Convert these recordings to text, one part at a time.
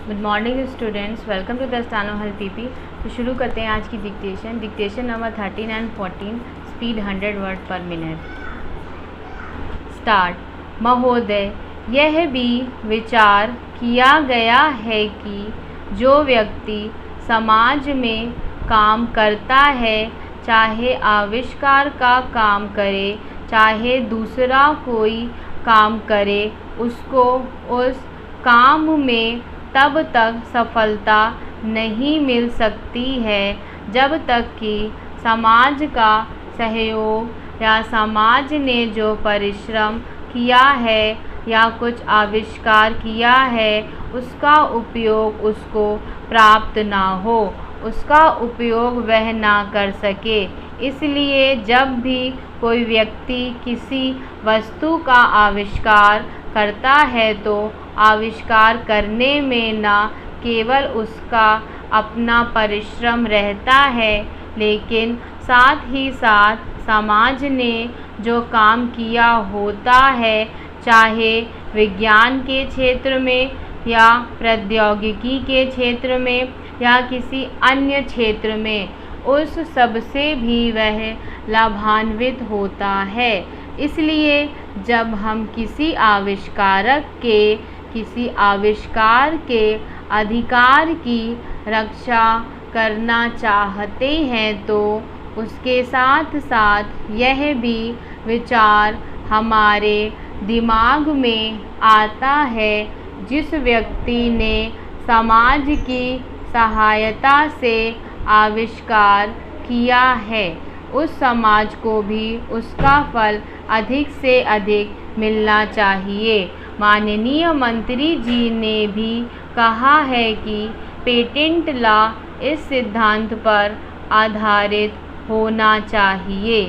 Good morning students, welcome to the steno help PP. तो शुरू करते हैं आज की dictation number 13 and 14, speed 100 word per minute. Start. महोदय, यह भी विचार किया गया है कि जो व्यक्ति समाज में काम करता है, चाहे आविष्कार का काम करे चाहे दूसरा कोई काम करे, उसको उस काम में तब तक सफलता नहीं मिल सकती है जब तक कि समाज का सहयोग या समाज ने जो परिश्रम किया है या कुछ आविष्कार किया है उसका उपयोग उसको प्राप्त ना हो, उसका उपयोग वह ना कर सके। इसलिए जब भी कोई व्यक्ति किसी वस्तु का आविष्कार करता है तो आविष्कार करने में न केवल उसका अपना परिश्रम रहता है, लेकिन साथ ही साथ समाज ने जो काम किया होता है, चाहे विज्ञान के क्षेत्र में या प्रौद्योगिकी के क्षेत्र में या किसी अन्य क्षेत्र में, उस सब से भी वह लाभान्वित होता है। इसलिए जब हम किसी आविष्कार के अधिकार की रक्षा करना चाहते हैं तो उसके साथ साथ यह भी विचार हमारे दिमाग में आता है, जिस व्यक्ति ने समाज की सहायता से आविष्कार किया है, उस समाज को भी उसका फल अधिक से अधिक मिलना चाहिए। माननीय मंत्री जी ने भी कहा है कि पेटेंट लॉ इस सिद्धांत पर आधारित होना चाहिए।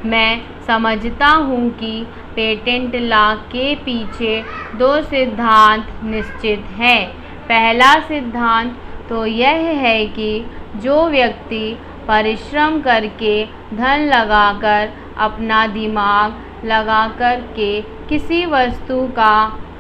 मैं समझता हूँ कि पेटेंट लॉ के पीछे दो सिद्धांत निश्चित हैं। पहला सिद्धांत तो यह है कि जो व्यक्ति परिश्रम करके धन लगाकर अपना दिमाग लगाकर के किसी वस्तु का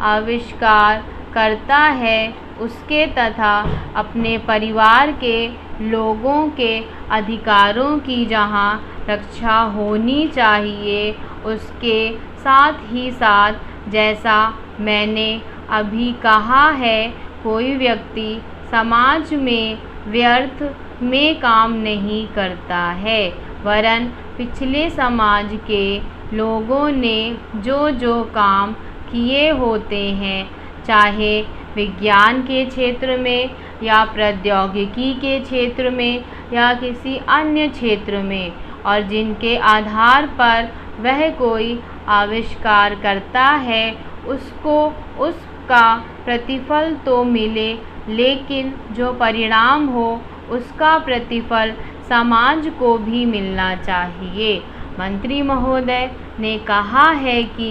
आविष्कार करता है, उसके तथा अपने परिवार के लोगों के अधिकारों की जहाँ रक्षा होनी चाहिए, उसके साथ ही साथ जैसा मैंने अभी कहा है, कोई व्यक्ति समाज में व्यर्थ में काम नहीं करता है, वरन पिछले समाज के लोगों ने जो जो काम किए होते हैं, चाहे विज्ञान के क्षेत्र में या प्रौद्योगिकी के क्षेत्र में या किसी अन्य क्षेत्र में, और जिनके आधार पर वह कोई आविष्कार करता है, उसको उसका प्रतिफल तो मिले, लेकिन जो परिणाम हो उसका प्रतिफल समाज को भी मिलना चाहिए। मंत्री महोदय ने कहा है कि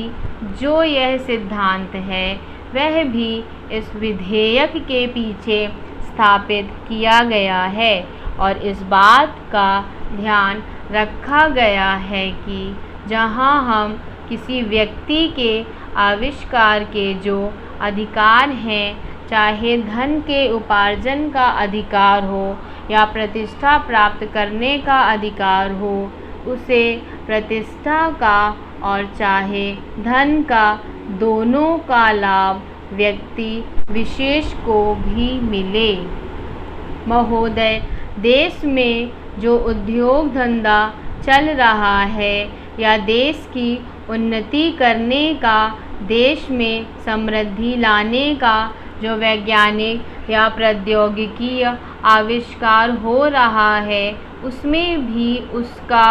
जो यह सिद्धांत है वह भी इस विधेयक के पीछे स्थापित किया गया है और इस बात का ध्यान रखा गया है कि जहां हम किसी व्यक्ति के आविष्कार के जो अधिकार हैं, चाहे धन के उपार्जन का अधिकार हो या प्रतिष्ठा प्राप्त करने का अधिकार हो, उसे प्रतिष्ठा का और चाहे धन का, दोनों का लाभ व्यक्ति विशेष को भी मिले। महोदय, देश में जो उद्योग धंधा चल रहा है या देश की उन्नति करने का, देश में समृद्धि लाने का जो वैज्ञानिक या प्रौद्योगिकी आविष्कार हो रहा है, उसमें भी उसका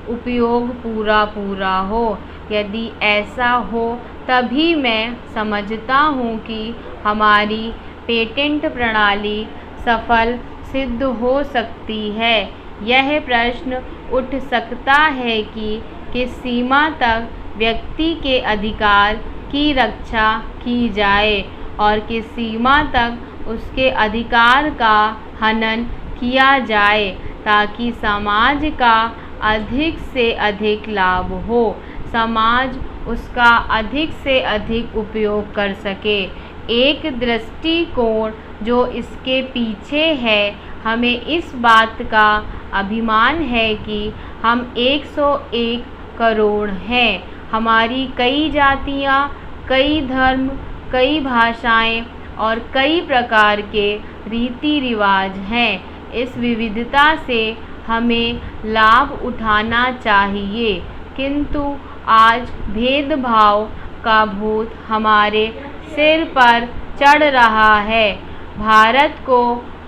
उपयोग पूरा हो। यदि ऐसा हो तभी मैं समझता हूँ कि हमारी पेटेंट प्रणाली सफल सिद्ध हो सकती है। यह प्रश्न उठ सकता है कि किस सीमा तक व्यक्ति के अधिकार की रक्षा की जाए और किस सीमा तक उसके अधिकार का हनन किया जाए, ताकि समाज का अधिक से अधिक लाभ हो, समाज उसका अधिक से अधिक उपयोग कर सके। एक दृष्टिकोण जो इसके पीछे है। हमें इस बात का अभिमान है कि हम 101 करोड़ हैं। हमारी कई जातियाँ, कई धर्म, कई भाषाएं और कई प्रकार के रीति रिवाज हैं। इस विविधता से हमें लाभ उठाना चाहिए, किंतु आज भेदभाव का भूत हमारे सिर पर चढ़ रहा है। भारत को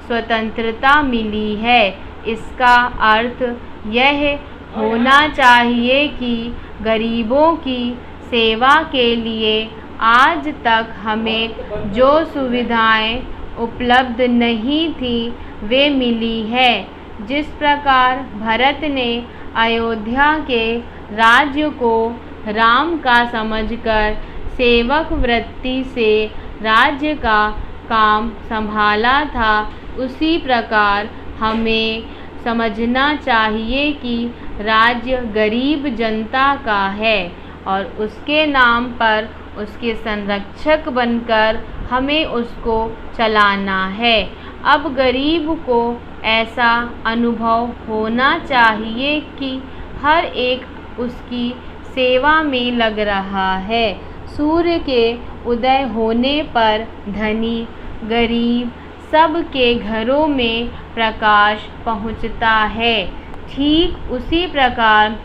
स्वतंत्रता मिली है, इसका अर्थ यह होना चाहिए कि गरीबों की सेवा के लिए आज तक हमें जो सुविधाएं उपलब्ध नहीं थी वे मिली है। जिस प्रकार भरत ने अयोध्या के राज्य को राम का समझकर सेवक वृत्ति से राज्य का काम संभाला था, उसी प्रकार हमें समझना चाहिए कि राज्य गरीब जनता का है और उसके नाम पर उसके संरक्षक बनकर हमें उसको चलाना है। अब गरीब को ऐसा अनुभव होना चाहिए कि हर एक उसकी सेवा में लग रहा है। सूर्य के उदय होने पर धनी गरीब सबके घरों में प्रकाश पहुंचता है। ठीक उसी प्रकार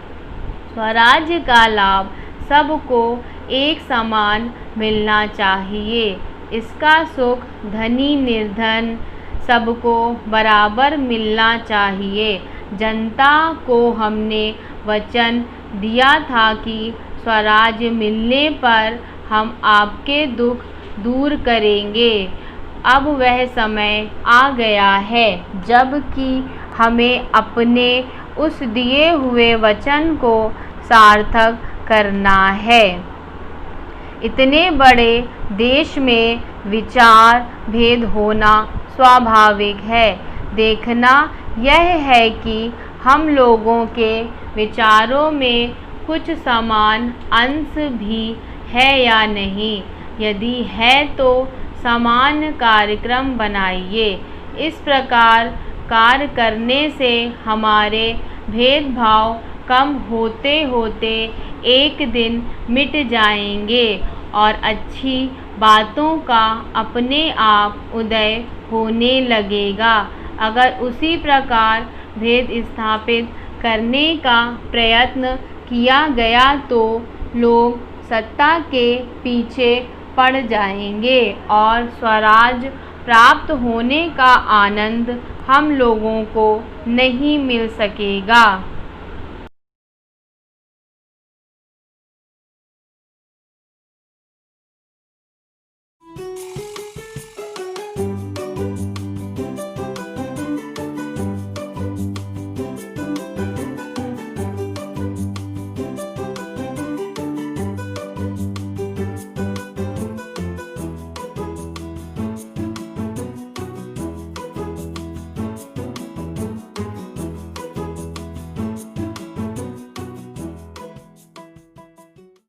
स्वराज्य का लाभ सबको एक समान मिलना चाहिए। इसका सुख धनी निर्धन सबको बराबर मिलना चाहिए। जनता को हमने वचन दिया था कि स्वराज्य मिलने पर हम आपके दुख दूर करेंगे। अब वह समय आ गया है जबकि हमें अपने उस दिए हुए वचन को सार्थक करना है। इतने बड़े देश में विचार भेद होना स्वाभाविक है। देखना यह है कि हम लोगों के विचारों में कुछ समान अंश भी है या नहीं। यदि है तो समान कार्यक्रम बनाइए। इस प्रकार कार्य करने से हमारे भेदभाव कम होते होते एक दिन मिट जाएंगे और अच्छी बातों का अपने आप उदय होने लगेगा। अगर उसी प्रकार भेद स्थापित करने का प्रयत्न किया गया तो लोग सत्ता के पीछे पड़ जाएंगे और स्वराज प्राप्त होने का आनंद हम लोगों को नहीं मिल सकेगा।